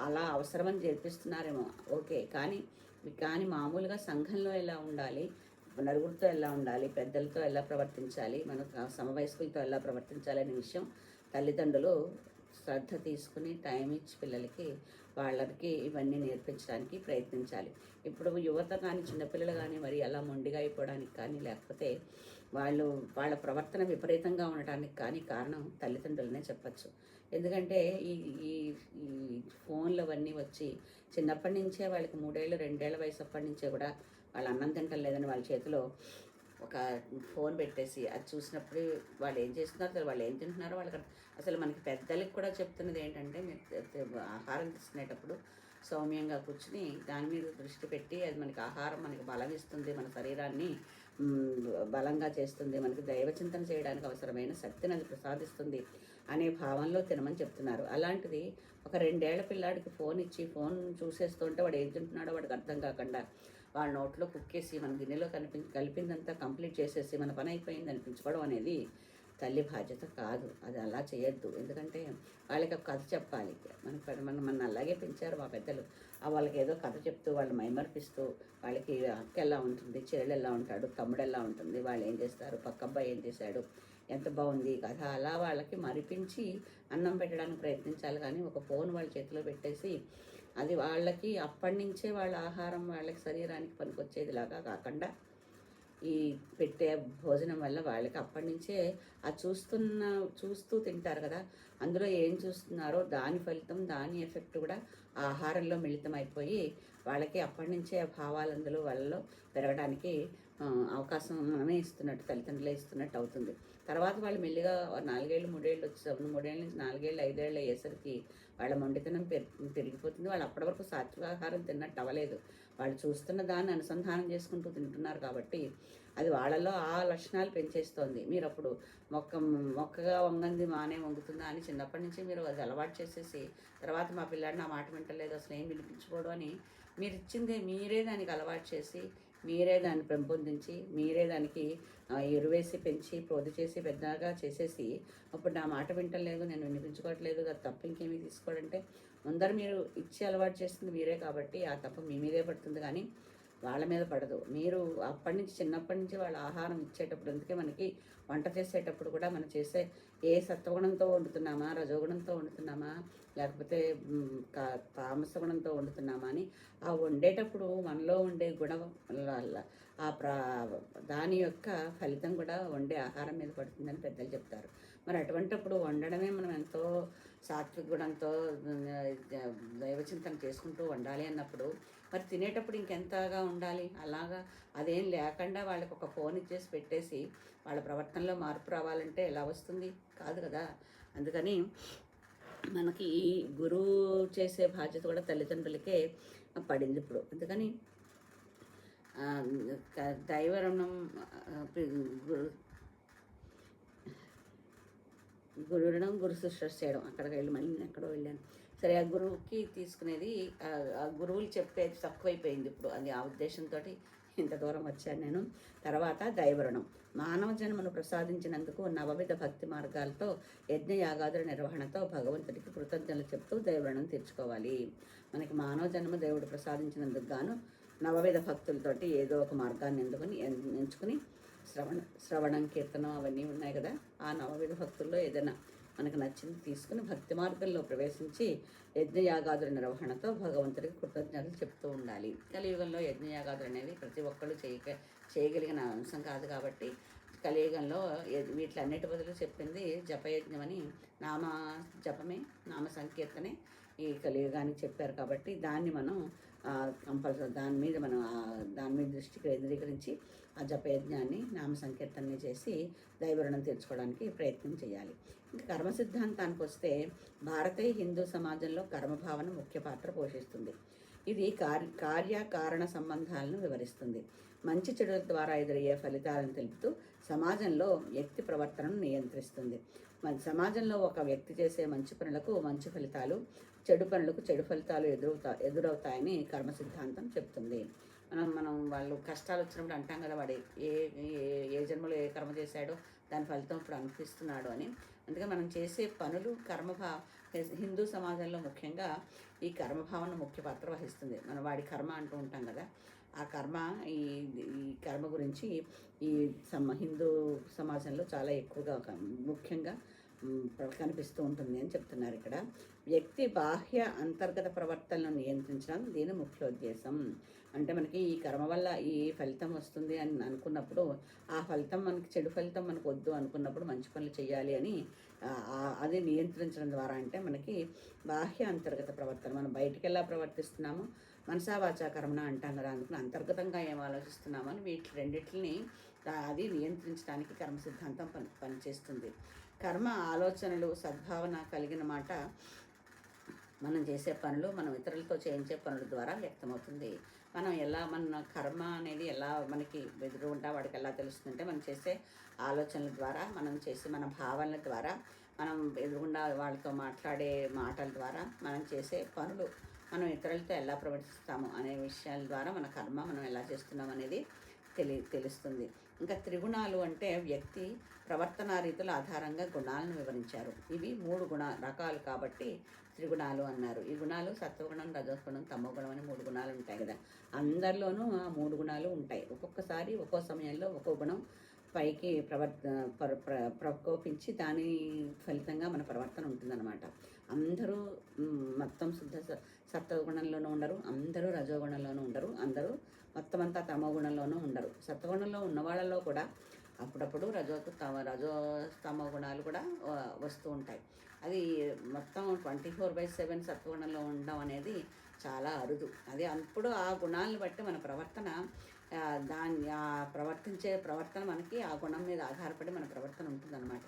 అలా అవసరమని చేర్పిస్తున్నారేమో ఓకే. కానీ మామూలుగా సంఘంలో ఎలా ఉండాలి, నలుగురితో ఎలా ఉండాలి, పెద్దలతో ఎలా ప్రవర్తించాలి, మనకు సమవయస్కులతో ఎలా ప్రవర్తించాలి అనే విషయం తల్లిదండ్రులు శ్రద్ధ తీసుకుని టైం ఇచ్చి పిల్లలకి వాళ్ళకి ఇవన్నీ నేర్పించడానికి ప్రయత్నించాలి. ఇప్పుడు యువత కానీ చిన్నపిల్లలు కానీ మరి అలా మొండిగా అయిపోవడానికి కానీ లేకపోతే వాళ్ళ ప్రవర్తన విపరీతంగా ఉండటానికి కానీ కారణం తల్లిదండ్రులనే చెప్పచ్చు. ఎందుకంటే ఈ ఫోన్లు అవన్నీ వచ్చి చిన్నప్పటి నుంచే వాళ్ళకి 3 ఏళ్ళు 2 ఏళ్ల వయసు అప్పటి నుంచే కూడా వాళ్ళు అన్నం తింటలేదని వాళ్ళ చేతిలో ఒక ఫోన్ పెట్టేసి అది చూసినప్పుడు వాళ్ళు ఏం చేస్తున్నారు, వాళ్ళు ఏం తింటున్నారో వాళ్ళకి అసలు మనకి పెద్దలకి కూడా చెప్తున్నది ఏంటంటే మీరు ఆహారం తీసుకునేటప్పుడు సౌమ్యంగా కూర్చుని దాని మీద దృష్టి పెట్టి అది మనకి ఆహారం మనకి బలం ఇస్తుంది, మన శరీరాన్ని బలంగా చేస్తుంది, మనకి దైవచింతన చేయడానికి అవసరమైన శక్తిని అది ప్రసాదిస్తుంది అనే భావంలో తినమని చెప్తున్నారు. అలాంటిది ఒక 2 ఏళ్ల పిల్లాడికి ఫోన్ ఇచ్చి ఫోన్ చూసేస్తుంటే వాడు ఏం తింటున్నాడో వాడికి అర్థం కాకుండా వాళ్ళ నోట్లో కుక్కేసి మన గిన్నెలో కలిపిందంతా కంప్లీట్ చేసేసి మన పని అయిపోయింది అనిపించుకోవడం అనేది తల్లి బాధ్యత కాదు. అది అలా చేయొద్దు. ఎందుకంటే వాళ్ళకి ఒక కథ చెప్పాలి. మన అలాగే పెంచారు మా పెద్దలు. వాళ్ళకి ఏదో కథ చెప్తూ వాళ్ళు మైమర్పిస్తూ వాళ్ళకి అక్క ఎలా ఉంటుంది, చెల్లెలు ఎలా ఉంటాడు, తమ్ముడు ఎలా ఉంటుంది, వాళ్ళు ఏం చేస్తారు, పక్క అబ్బాయి ఏం చేశాడు, ఎంత బాగుంది కథ అలా వాళ్ళకి మరిపించి అన్నం పెట్టడానికి ప్రయత్నించాలి. కానీ ఒక ఫోన్ వాళ్ళ చేతిలో పెట్టేసి అది వాళ్ళకి అప్పటి నుంచే వాళ్ళ ఆహారం వాళ్ళకి శరీరానికి పనికొచ్చేదిలాగా కాకుండా ఈ పెట్టే భోజనం వల్ల వాళ్ళకి అప్పటి నుంచే అది చూస్తూ తింటారు కదా, అందులో ఏం చూస్తున్నారో దాని ఫలితం దాని ఎఫెక్ట్ కూడా ఆహారంలో మిళితం అయిపోయి వాళ్ళకి అప్పటి నుంచే ఆ భావాలు అందులో వాళ్ళలో పెరగడానికి అవకాశం మనమే ఇస్తున్నట్టు తల్లిదండ్రులే ఇస్తున్నట్టు అవుతుంది. తర్వాత వాళ్ళు మెల్లిగా 4 ఏళ్ళు 3 ఏళ్ళు వచ్చి 3 ఏళ్ళ నుంచి 4 ఏళ్ళు 5 ఏళ్ళు అయ్యేసరికి వాళ్ళ మొండితనం పెరిగిపోతుంది. వాళ్ళు అప్పటి వరకు సాత్వికాహారం తిన్నట్టు అవ్వలేదు. వాళ్ళు చూస్తున్న దాన్ని అనుసంధానం చేసుకుంటూ తింటున్నారు కాబట్టి అది వాళ్ళలో ఆ లక్షణాలు పెంచేస్తోంది. మీరు అప్పుడు మొక్కగా వంగంది మానే వంగుతుందా అని చిన్నప్పటి నుంచి మీరు అది అలవాటు చేసేసి తర్వాత మా పిల్లాడు నా మాట వింటలేదు అసలు ఏం వినిపించుకోడు అని మీరు ఇచ్చిందే మీరే దానికి అలవాటు చేసి మీరే దాన్ని పెంపొందించి మీరే దానికి ఎరువేసి పెంచి పొది చేసి పెద్దగా చేసేసి అప్పుడు నా మాట వింటలేదు, నేను వినిపించుకోవట్లేదు, అది తప్పు ఇంకేమీ తీసుకోవాలంటే ముందర మీరు ఇచ్చి అలవాటు చేస్తుంది మీరే కాబట్టి ఆ తప్పు మీ మీదే పడుతుంది కానీ వాళ్ళ మీద పడదు. మీరు అప్పటి నుంచి చిన్నప్పటి నుంచి వాళ్ళ ఆహారం ఇచ్చేటప్పుడు, అందుకే మనకి వంట చేసేటప్పుడు కూడా మనం చేసే ఏ సత్వగుణంతో వండుతున్నామా, రజోగుణంతో వండుతున్నామా, లేకపోతే తామస గుణంతో వండుతున్నామా అని ఆ వండేటప్పుడు మనలో ఉండే గుణం దాని యొక్క ఫలితం కూడా వండే ఆహారం మీద పడుతుందని పెద్దలు చెప్తారు. మరి అటువంటిప్పుడు వండడమే మనం ఎంతో సాత్విక గుణంతో దైవచింతన చేసుకుంటూ వండాలి అన్నప్పుడు మరి తినేటప్పుడు ఇంకెంతగా ఉండాలి. అలాగా అదేం లేకుండా వాళ్ళకి ఒక ఫోన్ ఇచ్చేసి పెట్టేసి వాళ్ళ ప్రవర్తనలో మార్పు రావాలంటే ఎలా వస్తుంది? కాదు కదా. అందుకని మనకి గురువు చేసే బాధ్యత కూడా తల్లిదండ్రులకే పడింది ఇప్పుడు. అందుకని దైవరుణం గురు రుణం గురు శుశ్రూష చేయడం. అక్కడికి వెళ్ళి మళ్ళీ నేను ఎక్కడో వెళ్ళాను. సరే, ఆ గురువుకి తీసుకునేది ఆ గురువులు చెప్పేది తక్కువైపోయింది ఇప్పుడు. అది ఆ ఉద్దేశంతో ఇంత దూరం వచ్చాను నేను. తర్వాత దైవరుణం. మానవ జన్మను ప్రసాదించినందుకు నవవిధ భక్తి మార్గాలతో యజ్ఞయాగాదుల నిర్వహణతో భగవంతుడికి కృతజ్ఞతలు చెప్తూ దైవరుణం తీర్చుకోవాలి. మనకి మానవ జన్మ దేవుడు ప్రసాదించినందుకు గాను నవవిధ భక్తులతోటి ఏదో ఒక మార్గాన్ని ఎంచుకుని శ్రవణం, కీర్తనం అవన్నీ ఉన్నాయి కదా. ఆ నవవిధ భక్తుల్లో ఏదైనా మనకు నచ్చింది తీసుకుని భక్తి మార్గంలో ప్రవేశించి యజ్ఞయాగాదుల నిర్వహణతో భగవంతుడికి కృతజ్ఞతలు చెప్తూ ఉండాలి. కలియుగంలో యజ్ఞయాగాదులు అనేవి ప్రతి ఒక్కళ్ళు చేయగలిగిన అంశం కాదు కాబట్టి కలియుగంలో వీటిలన్నిటి బదులు చెప్పింది జపయజ్ఞం అని. నామ జపమే, నామ సంకీర్తనే ఈ కలియుగానికి చెప్పారు కాబట్టి దాన్ని మనం కంపల్సరీ దాని మీద దృష్టి కేంద్రీకరించి ఆ జపయజ్ఞాన్ని, నామ సంకీర్తనని చేసి దైవరుణం తీర్చుకోవడానికి ప్రయత్నం చేయాలి. ఇంకా కర్మ సిద్ధాంతానికి వస్తే భారతీయ హిందూ సమాజంలో కర్మభావన ముఖ్య పాత్ర పోషిస్తుంది. ఇది కార్యకారణ సంబంధాలను వివరిస్తుంది. మంచి చెడుల ద్వారా ఎదురయ్యే ఫలితాలను తెలుపుతూ సమాజంలో వ్యక్తి ప్రవర్తనను నియంత్రిస్తుంది. సమాజంలో ఒక వ్యక్తి చేసే మంచి పనులకు మంచి ఫలితాలు, చెడు పనులకు చెడు ఫలితాలు ఎదురవుతాయని కర్మ సిద్ధాంతం చెప్తుంది. మనం వాళ్ళు కష్టాలు వచ్చినప్పుడు అంటాం కదా, వాడు ఏ జన్మలో ఏ కర్మ చేశాడో దాని ఫలితం ఇప్పుడు అనిపిస్తున్నాడు అని. అందుకే మనం చేసే పనులు హిందూ సమాజంలో ముఖ్యంగా ఈ కర్మభావన ముఖ్య పాత్ర వహిస్తుంది. మనం వాడి కర్మ అంటూ ఉంటాం కదా, ఆ కర్మ ఈ కర్మ గురించి ఈ హిందూ సమాజంలో చాలా ఎక్కువగా ముఖ్యంగా కనిపిస్తూ ఉంటుంది అని చెప్తున్నారు ఇక్కడ. వ్యక్తి బాహ్య అంతర్గత ప్రవర్తనను నియంత్రించడం దీని ముఖ్య ఉద్దేశం. అంటే మనకి ఈ కర్మ వల్ల ఈ ఫలితం వస్తుంది అని అనుకున్నప్పుడు ఆ ఫలితం మనకి చెడు ఫలితం మనకు వద్దు అనుకున్నప్పుడు మంచి పనులు చేయాలి అని అది నియంత్రించడం ద్వారా అంటే మనకి బాహ్య అంతర్గత ప్రవర్తన, మనం బయటికి ఎలా ప్రవర్తిస్తున్నాము, మనసా వాచా కర్మణ అంటాం కదా, అందుకని అంతర్గతంగా ఏం ఆలోచిస్తున్నామని వీటి రెండింటిని అది నియంత్రించడానికి కర్మ సిద్ధాంతం పనిచేస్తుంది. కర్మ ఆలోచనలు సద్భావన కలిగిన మాట మనం చేసే పనులు, మనం ఇతరులతో చేయించే పనుల ద్వారా వ్యక్తమవుతుంది. మన కర్మ అనేది ఎలా మనకి ఎదురుగుంటా వాడికి ఎలా తెలుస్తుందంటే మనం చేసే ఆలోచనల ద్వారా, మనం చేసే మన భావనల ద్వారా, మనం ఎదురుగుండా వాళ్ళతో మాట్లాడే మాటల ద్వారా, మనం చేసే పనులు, మనం ఇతరులతో ఎలా ప్రవర్తిస్తాము అనే విషయాల ద్వారా మన కర్మ మనం ఎలా చేస్తున్నాం అనేది తెలుస్తుంది. ఇంకా త్రిగుణాలు అంటే వ్యక్తి ప్రవర్తనా రీతుల ఆధారంగా గుణాలను వివరించారు. ఇవి 3 రకాలు కాబట్టి త్రిగుణాలు అన్నారు. ఈ గుణాలు సత్వగుణం, రజోగుణం, తమోగుణం అని 3 గుణాలు ఉంటాయి కదా. అందరిలోనూ ఆ 3 గుణాలు ఉంటాయి. ఒక్కొక్కసారి ఒక్కో సమయంలో ఒక్కో గుణం పైకి ప్రకోపించి దాని ఫలితంగా మన ప్రవర్తన ఉంటుందన్నమాట. అందరూ మొత్తం శుద్ధ సత్వగుణంలోనూ ఉండరు, అందరూ రజోగుణంలోనూ ఉండరు, అందరూ మొత్తం అంతా తమోగుణంలోనూ ఉండరు. సత్వగుణంలో ఉన్న వాళ్ళలో కూడా అప్పుడప్పుడు తమో గుణాలు కూడా వస్తూ ఉంటాయి. అది మొత్తం 24/7 సత్వగుణంలో ఉండడం అనేది చాలా అరుదు. అది అప్పుడు ఆ గుణాలను బట్టి మన ప్రవర్తన ప్రవర్తించే ప్రవర్తన మనకి ఆ గుణం మీద ఆధారపడి మన ప్రవర్తన ఉంటుందన్నమాట.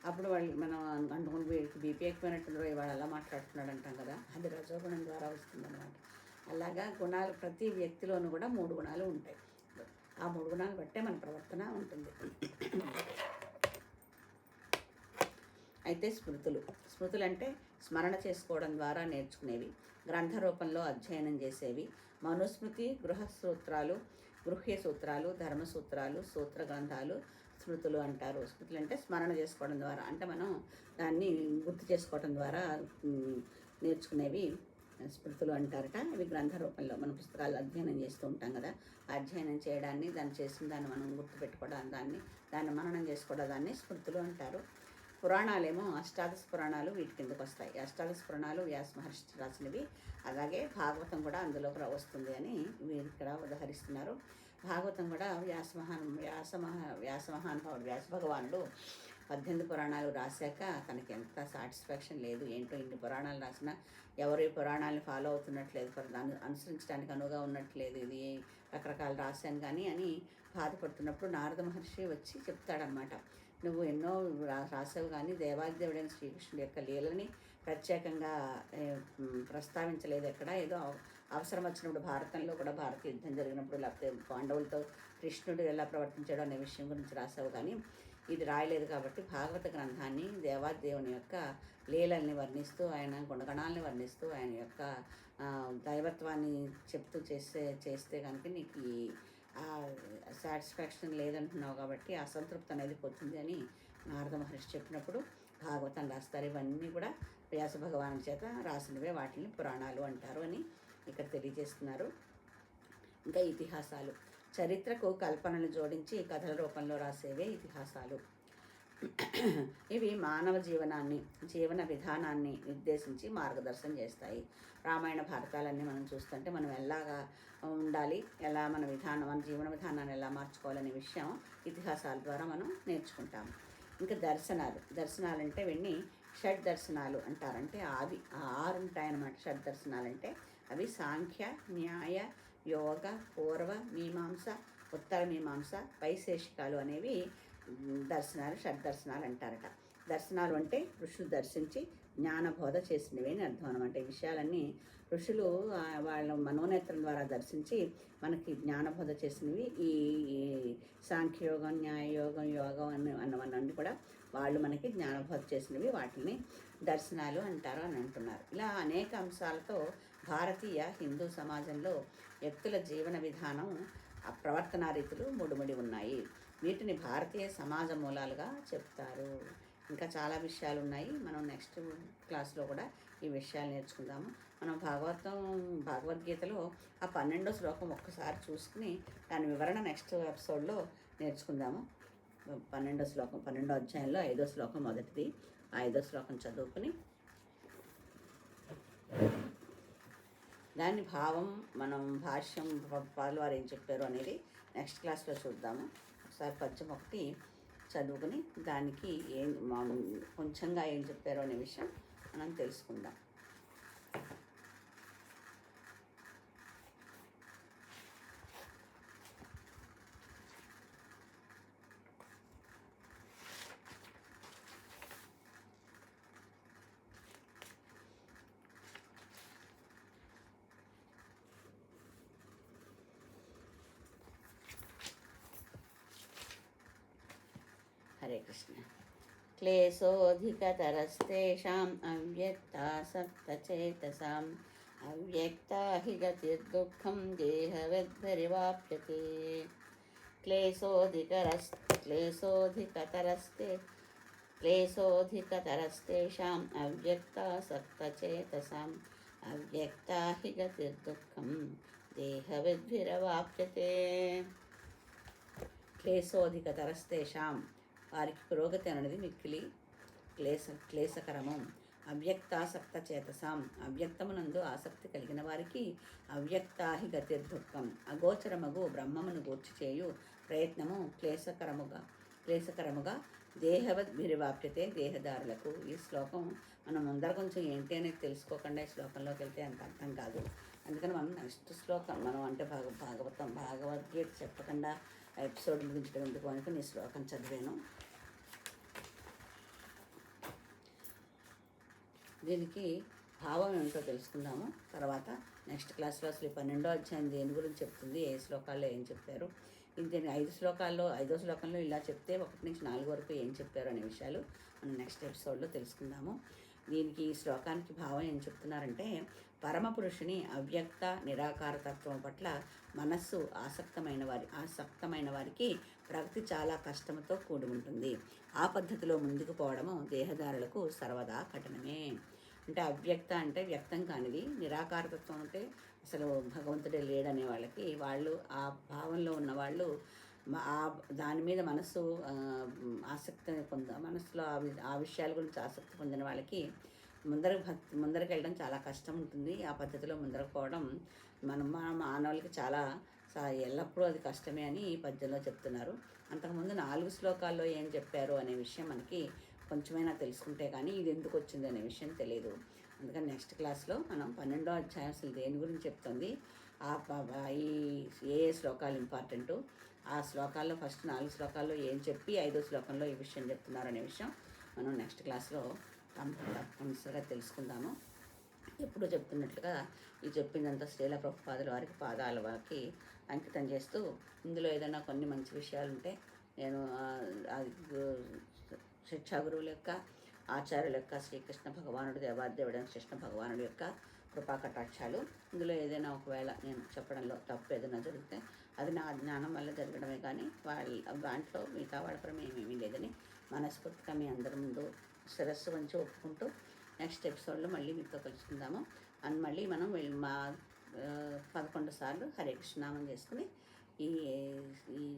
అప్పుడు మనం అనుకుని వీడికి బీపీ ఎక్కువైనట్టు వాడు అలా మాట్లాడుతున్నాడు అంటాం కదా, అది రజోగుణం ద్వారా వస్తుందన్నమాట. అలాగా గుణాలు ప్రతి వ్యక్తిలోనూ కూడా 3 గుణాలు ఉంటాయి. ఆ 3 గుణాలు బట్టే మన ప్రవర్తన ఉంటుంది. అయితే స్మృతులు అంటే స్మరణ చేసుకోవడం ద్వారా నేర్చుకునేవి, గ్రంథ రూపంలో అధ్యయనం చేసేవి. మనుస్మృతి, గృహసూత్రాలు, గృహ్య సూత్రాలు, ధర్మ సూత్రాలు, సూత్ర గ్రంథాలు, స్మృతులు అంటారు. స్మృతులు అంటే స్మరణ చేసుకోవడం ద్వారా, అంటే మనం దాన్ని గుర్తు చేసుకోవడం ద్వారా నేర్చుకునేవి స్మృతులు అంటారట. ఇవి గ్రంథ రూపంలో మన పుస్తకాలు అధ్యయనం చేస్తూ ఉంటాం కదా, అధ్యయనం చేయడాన్ని, దాన్ని చేసిన దాన్ని మనం గుర్తుపెట్టుకోవడం, దాన్ని మననం చేసుకోవడం, దాన్ని స్మృతులు అంటారు. పురాణాలేమో అష్టాదశ పురాణాలు వీటి కిందకు వస్తాయి. అష్టాదశ పురాణాలు వ్యాస మహర్షి రాసినవి, అలాగే భాగవతం కూడా అందులోకి వస్తుంది అని వీరు ఇక్కడ ఉదహరిస్తున్నారు. భాగవతం కూడా వ్యాస మహానుభావుడు వ్యాస భగవానుడు 18 పురాణాలు రాశాక తనకి ఎంత సాటిస్ఫాక్షన్ లేదు. ఏంటో ఇన్ని పురాణాలు రాసినా ఎవరు ఈ పురాణాలను ఫాలో అవుతున్నట్లేదు, దాన్ని అనుసరించడానికి అనువుగా ఉన్నట్లేదు, ఇది రకరకాలు రాశాను కానీ అని బాధపడుతున్నప్పుడు నారద మహర్షి వచ్చి చెప్తాడనమాట. నువ్వు ఎన్నో రాసావు కానీ దేవాదేవుడైన శ్రీకృష్ణుడి యొక్క లీలని ప్రత్యేకంగా ప్రస్తావించలేదు ఎక్కడ. ఏదో అవసరం వచ్చినప్పుడు భారతంలో కూడా భారత యుద్ధం జరిగినప్పుడు, లేకపోతే పాండవులతో కృష్ణుడు ఎలా ప్రవర్తించాడో అనే విషయం గురించి రాసావు కానీ ఇది రాయలేదు. కాబట్టి భాగవత గ్రంథాన్ని దేవాదేవుని యొక్క లీలల్ని వర్ణిస్తూ, ఆయన గుణగణాలని వర్ణిస్తూ, ఆయన యొక్క దైవత్వాన్ని చెప్తూ చేస్తే కనుక నీకు సాటిస్ఫాక్షన్ లేదంటున్నావు కాబట్టి అసంతృప్తి అనేది పోతుంది అని నారద మహర్షి చెప్పినప్పుడు భాగవతం రాస్తారు. ఇవన్నీ కూడా వ్యాస భగవాను చేత రాసినవే, వాటిని పురాణాలు అంటారు అని ఇక్కడ తెలియజేస్తున్నారు. ఇంకా ఇతిహాసాలు, చరిత్రకు కల్పనలు జోడించి కథల రూపంలో రాసేవే ఇతిహాసాలు. ఇవి మానవ జీవన విధానాన్ని నిర్దేశించి మార్గదర్శనం చేస్తాయి. రామాయణ భారతాలన్నీ మనం చూస్తుంటే మనం ఎలాగా ఉండాలి, ఎలా మన జీవన విధానాన్ని ఎలా మార్చుకోవాలనే విషయం ఇతిహాసాల ద్వారా మనం నేర్చుకుంటాము. ఇంకా దర్శనాలు అంటే ఇవన్నీ షడ్ దర్శనాలు అంటారంటే అవి 6 ఉంటాయన్నమాట. షడ్ దర్శనాలు అంటే అవి సాంఖ్య, న్యాయ, యోగ, పూర్వ మీమాంస, ఉత్తర మీమాంస, వైశేషికాలు అనేవి షడ్ దర్శనాలు అంటారట. దర్శనాలు అంటే ఋషులు దర్శించి జ్ఞానబోధ చేసినవి అని అర్థం అనమాట. ఈ విషయాలన్నీ ఋషులు వాళ్ళ మనోనేత్రం ద్వారా దర్శించి మనకి జ్ఞానబోధ చేసినవి. ఈ సాంఖ్యయోగం, న్యాయయోగం, యోగం అన్నవన్నీ కూడా వాళ్ళు మనకి జ్ఞానబోధ చేసినవి, వాటిని దర్శనాలు అంటారు అని అంటున్నారు. ఇలా అనేక అంశాలతో భారతీయ హిందూ సమాజంలో వ్యక్తుల జీవన విధానం, ప్రవర్తనా రీతులు ముడిముడి ఉన్నాయి. వీటిని భారతీయ సమాజ మూలాలుగా చెప్తారు. ఇంకా చాలా విషయాలు ఉన్నాయి. మనం నెక్స్ట్ క్లాస్లో కూడా ఈ విషయాలు నేర్చుకుందాము. మనం భగవద్గీతలో ఆ 12వ శ్లోకం ఒక్కసారి చూసుకుని దాని వివరణ నెక్స్ట్ ఎపిసోడ్లో నేర్చుకుందాము. 12వ శ్లోకం, 12వ అధ్యాయంలో 5వ శ్లోకం మొదటిది. ఆ 5వ శ్లోకం చదువుకుని దాని భావం, మనం భాష్యం పాలు వారు ఏం చెప్పారు అనేది నెక్స్ట్ క్లాస్లో చూద్దాము. ఒకసారి పద్యం ఒకటి చదువుకుని దానికి కొంచెంగా ఏం చెప్పారో అనే విషయం మనం తెలుసుకుందాం. హరే కృష్ణ. క్లేశోధికతరస్తేషాం అవ్యక్తాసక్తచేతసాం అవ్యక్తా హి గతిర్దుఃఖం దేహవద్భిర్వాప్యతే. క్లేశోధికతరస్తేషాం అవ్యక్తాసక్తచేతసాం అవ్యక్తా హి గతిర్దుఃఖం దేహవద్భిర్వాప్యతే. క్లేశోధికతరస్తేషాం, వారికి పురోగతి అనేది మిక్కిలి క్లేశకరము. అవ్యక్తాసక్త చేతసాం, అవ్యక్తమునందు ఆసక్తి కలిగిన వారికి అవ్యక్తాహి గతిర్దుఃఖం, అగోచరమగు బ్రహ్మమును గూర్చి చేయు ప్రయత్నము క్లేశకరముగా దేహవద్భిర్వాప్యతే, దేహదారులకు. ఈ శ్లోకం మనం ముందర కొంచెం ఏంటి అనేది తెలుసుకోకుండా ఈ శ్లోకంలోకి వెళ్తే అంత అర్థం కాదు. అందుకని మనం నెక్స్ట్ శ్లోకం మనం అంటే భగవద్గీత చెప్పకుండా ఎపిసోడ్లు గురించి ఎందుకు అనుకుని ఈ శ్లోకం చదివాను. దీనికి భావం ఏమిటో తెలుసుకుందాము తర్వాత నెక్స్ట్ క్లాస్లో. అసలు 12వ అధ్యాయం దేని గురించి చెప్తుంది, ఏ శ్లోకాల్లో ఏం చెప్పారు, దీన్ని 5 శ్లోకాల్లో 5వ శ్లోకంలో ఇలా చెప్తే 1 నుంచి 4 వరకు ఏం చెప్పారు అనే విషయాలు మనం నెక్స్ట్ ఎపిసోడ్లో తెలుసుకుందాము. దీనికి ఈ శ్లోకానికి భావం ఏం చెప్తున్నారంటే, పరమపురుషుని అవ్యక్త నిరాకార తత్వం పట్ల మనస్సు ఆసక్తమైన వారికి ప్రగతి చాలా కష్టంతో కూడి ఉంటుంది. ఆ పద్ధతిలో ముందుకు పోవడము దేహదారులకు సర్వదా కఠినమే. అంటే అవ్యక్త అంటే వ్యక్తం కానిది, నిరాకారతత్వం అంటే అసలు భగవంతుడే లేడనే వాళ్ళకి, వాళ్ళు ఆ భావంలో ఉన్నవాళ్ళు దాని మీద మనసు ఆసక్తి మనసులో ఆ విషయాల గురించి ఆసక్తి పొందిన వాళ్ళకి ముందరకు వెళ్ళడం చాలా కష్టం ఉంటుంది. ఆ పద్ధతిలో ముందరకు పోవడం మన మానవులకి చాలా ఎల్లప్పుడూ అది కష్టమే అని ఈ పద్యంలో చెప్తున్నారు. అంతకుముందు 4 శ్లోకాల్లో ఏం చెప్పారు అనే విషయం మనకి కొంచెమైనా తెలుసుకుంటే కానీ ఇది ఎందుకు వచ్చింది అనే విషయం తెలియదు. అందుకని నెక్స్ట్ క్లాస్లో మనం 12వ అధ్యాయం అసలు దేని గురించి చెప్తుంది, ఈ ఏ శ్లోకాలు ఇంపార్టెంటు, ఆ శ్లోకాల్లో ఫస్ట్ 4 శ్లోకాల్లో ఏం చెప్పి 5వ శ్లోకంలో ఈ విషయం చెప్తున్నారు అనే విషయం మనం నెక్స్ట్ క్లాస్లో తప్పనిసరిగా తెలుసుకుందాము. ఎప్పుడు చెప్తున్నట్లుగా ఈ చెప్పిందంతా శ్రీల ప్రభుపాదుల వారికి పాదాల వారికి అంకితం చేస్తూ, ఇందులో ఏదైనా కొన్ని మంచి విషయాలు ఉంటే నేను శిక్షా గురువుల యొక్క, ఆచార్యుల యొక్క, శ్రీకృష్ణ భగవానుడు దేవాదేవుడైన కృష్ణ భగవానుడి యొక్క కృపా కటాక్షాలు, ఇందులో ఏదైనా ఒకవేళ నేను చెప్పడంలో తప్పు ఏదైనా జరిగితే అది నా జ్ఞానం వల్ల జరగడమే కానీ దాంట్లో మిగతా వాళ్ళ ప్రమేయం ఏమీ లేదని మనస్ఫూర్తిగా మీ అందరి ముందు శిరస్సు వంచి ఒప్పుకుంటూ నెక్స్ట్ ఎపిసోడ్లో మళ్ళీ మీతో కలుసుకుందాము. అండ్ మళ్ళీ మనం మా 11 సార్లు హరే కృష్ణనామం చేసుకుని ఈ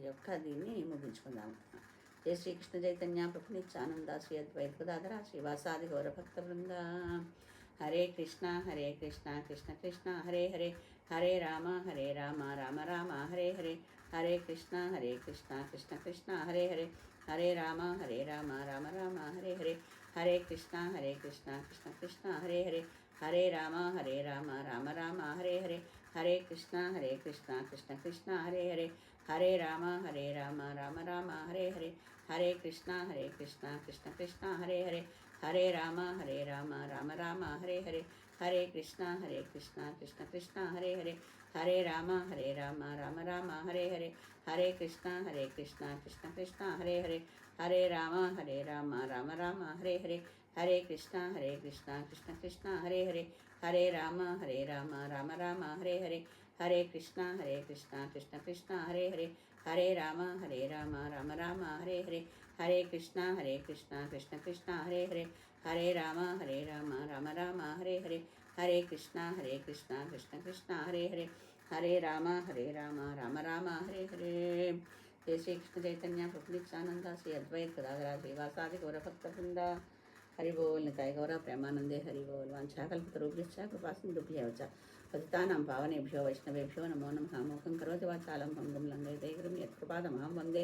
యొక్క దీన్ని ముగించుకుందాము. జయ శ్రీకృష్ణ చైతన్య ప్రభు నిత్యానంద శ్రీ అద్వైత గదాధర శ్రీవాసాది గౌరభక్త బృంద. హరే కృష్ణ కృష్ణ కృష్ణ హరే హరే, హరే రామ రామ రామ హరే హరే, హరే కృష్ణ కృష్ణ కృష్ణ హరే హరే, హరే రామ రామ రామ హరే హరే, హరే కృష్ణ కృష్ణ కృష్ణ హరే హరే, హరే రామ రామ రామ హరే హరే, హరే కృష్ణ కృష్ణ కృష్ణ హరే హరే, హరే రామ రామ రామ హరే హరే, హరే కృష్ణ కృష్ణ కృష్ణ హరే హరే, హరే రామ రామ రామ హరే హరే, హరే కృష్ణ కృష్ణ కృష్ణ హరే హరే, హరే రామ రామ రామ హరే హరే, హరే కృష్ణ కృష్ణ కృష్ణ హరే హరే, హరే రామ రామ రామ హరే హరే, హరే కృష్ణ కృష్ణ కృష్ణ హరే హరే, హరే రామ రామ రామ హరే హరే, హరే కృష్ణ కృష్ణ కృష్ణ హరే హరే, హరే రామ రామ రామ హరే హరే, హరే కృష్ణ కృష్ణ కృష్ణ హరే హరే, హరే రామ రామ రామ హరే హరే, హరే కృష్ణ కృష్ణ కృష్ణ హరే హరే, హరే రామ రామ రామ హరే హరే. జయ శ్రీకృష్ణ చైతన్య ప్రభు నిత్యానంద శ్రీ అద్వైత గదాధర శ్రీవాసాది గౌరభక్త బృంద. హరి బోల్ నితాయ గౌర ప్రేమానందే హరి బోల్. వాంఛాకల్పతరుభ్యశ్చ కృపాసింధుభ్యో చ పతితానాం పావనేభ్యో వైష్ణవేభ్యో నమో నమః. మూకం కరోతి వాచాలం భంగం లంఘయతే గిరిం యత్కృపాదమహం వందే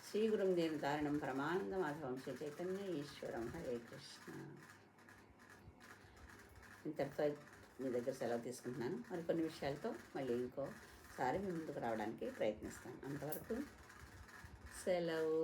శ్రీగురుం దేన తారణం పరమానందమాధవం శ్రీ చైతన్య ఈశ్వరం. హరే కృష్ణ. ఇంతటితో మీ దగ్గర సెలవు తీసుకుంటున్నాను. మరికొన్ని విషయాలతో మళ్ళీ ఇంకోసారి మీ ముందుకు రావడానికి ప్రయత్నిస్తాను. అంతవరకు సెలవు.